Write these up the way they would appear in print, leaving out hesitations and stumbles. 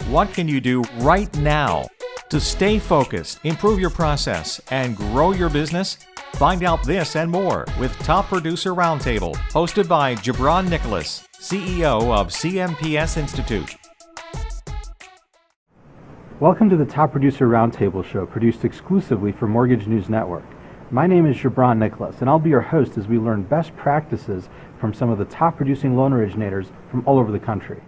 What can you do right now to stay focused, improve your process, and grow your business? Find out this and more with Top Producer Roundtable, hosted by Gibran Nicholas, CEO of CMPS Institute. Welcome to the Top Producer Roundtable show, produced exclusively for Mortgage News Network. My name is Gibran Nicholas, and I'll be your host as we learn best practices from some of the top producing loan originators from all over the country.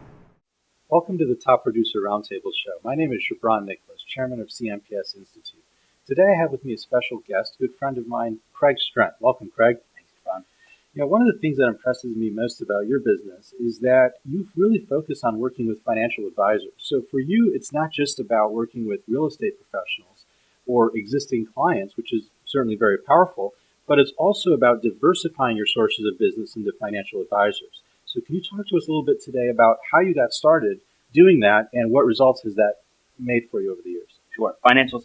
Welcome to the Top Producer Roundtable show. My name is Gibran Nicholas, chairman of CMPS Institute. Today I have with me a special guest, a good friend of mine, Craig Strent. Welcome, Craig. Thanks, Gibran. One of the things that impresses me most about your business is that you really focus on working with financial advisors. So for you, it's not just about working with real estate professionals or existing clients, which is certainly very powerful, but it's also about diversifying your sources of business into financial advisors. So can you talk to us a little bit today about how you got started doing that and what results has that made for you over the years? Sure. Financial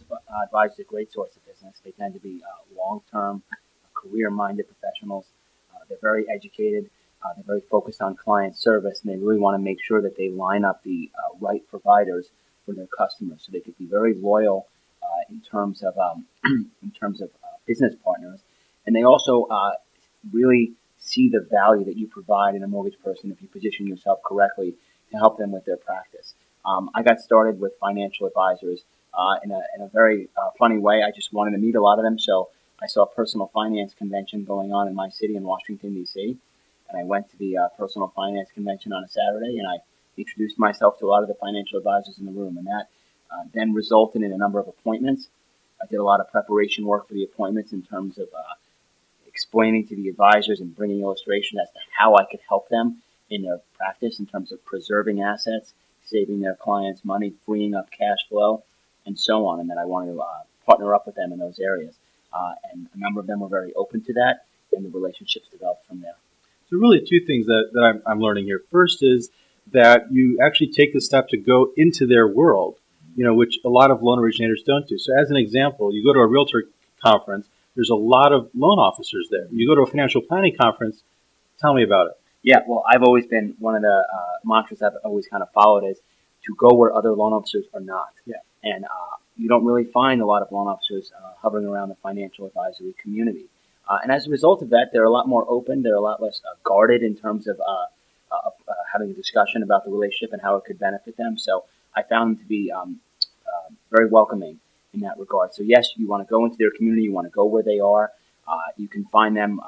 advisors are a great source of business. They tend to be long-term, career-minded professionals. They're very educated. They're very focused on client service, and they really want to make sure that they line up the right providers for their customers, so they could be very loyal in terms of business partners. And they also really see the value that you provide in a mortgage person if you position yourself correctly to help them with their practice. I got started with financial advisors in a very funny way. I just wanted to meet a lot of them, so I saw a personal finance convention going on in my city in Washington, D.C., and I went to the personal finance convention on a Saturday, and I introduced myself to a lot of the financial advisors in the room, and that then resulted in a number of appointments. I did a lot of preparation work for the appointments in terms of explaining to the advisors and bringing illustration as to how I could help them in their practice in terms of preserving assets, saving their clients money, freeing up cash flow, and so on. And then I wanted to partner up with them in those areas. And a number of them were very open to that, and the relationships developed from there. So really two things that I'm learning here. First is that you actually take the step to go into their world, which a lot of loan originators don't do. So as an example, you go to a realtor conference, there's a lot of loan officers there. You go to a financial planning conference, tell me about it. Yeah, well, I've always been, one of the mantras I've always kind of followed is to go where other loan officers are not. Yeah. And you don't really find a lot of loan officers hovering around the financial advisory community. And as a result of that, they're a lot more open. They're a lot less guarded in terms of having a discussion about the relationship and how it could benefit them. So I found them to be very welcoming in that regard. So yes, you want to go into their community, you want to go where they are. You can find them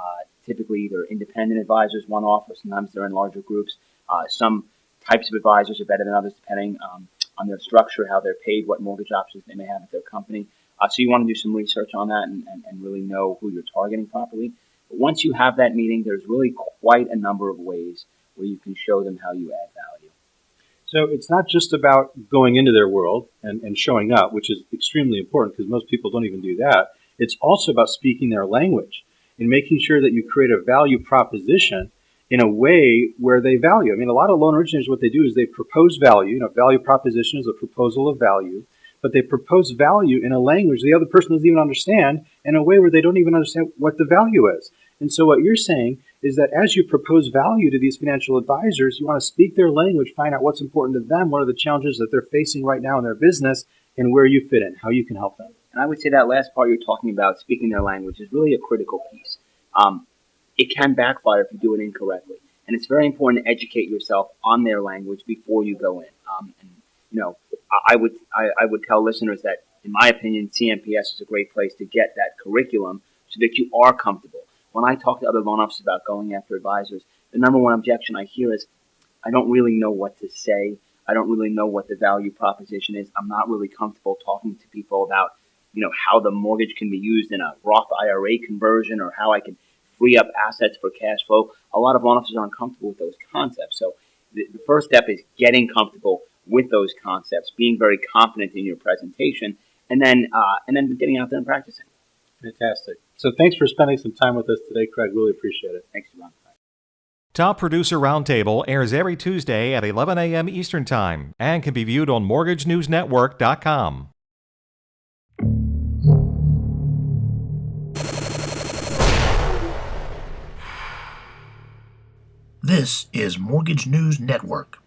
typically either independent advisors, one-off, or sometimes they're in larger groups. Some types of advisors are better than others depending on their structure, how they're paid, what mortgage options they may have at their company. So you want to do some research on that and really know who you're targeting properly. But once you have that meeting, there's really quite a number of ways where you can show them how you add value. So it's not just about going into their world and showing up, which is extremely important because most people don't even do that. It's also about speaking their language and making sure that you create a value proposition in a way where they value. I mean, a lot of loan originators, what they do is they propose value. Value proposition is a proposal of value, but they propose value in a language the other person doesn't even understand, in a way where they don't even understand what the value is. And so what you're saying is that as you propose value to these financial advisors, you want to speak their language, find out what's important to them, what are the challenges that they're facing right now in their business, and where you fit in, how you can help them. And I would say that last part you're talking about, speaking their language, is really a critical piece. It can backfire if you do it incorrectly. And it's very important to educate yourself on their language before you go in. I would tell listeners that, in my opinion, CMPS is a great place to get that curriculum so that you are comfortable. When I talk to other loan officers about going after advisors, the number one objection I hear is, I don't really know what to say. I don't really know what the value proposition is. I'm not really comfortable talking to people about, how the mortgage can be used in a Roth IRA conversion or how I can free up assets for cash flow. A lot of loan officers aren't comfortable with those concepts. So the first step is getting comfortable with those concepts, being very confident in your presentation, and then getting out there and practicing. Fantastic. So thanks for spending some time with us today, Craig. Really appreciate it. Thanks, Ron. Top Producer Roundtable airs every Tuesday at 11 a.m. Eastern Time and can be viewed on MortgageNewsNetwork.com. This is Mortgage News Network.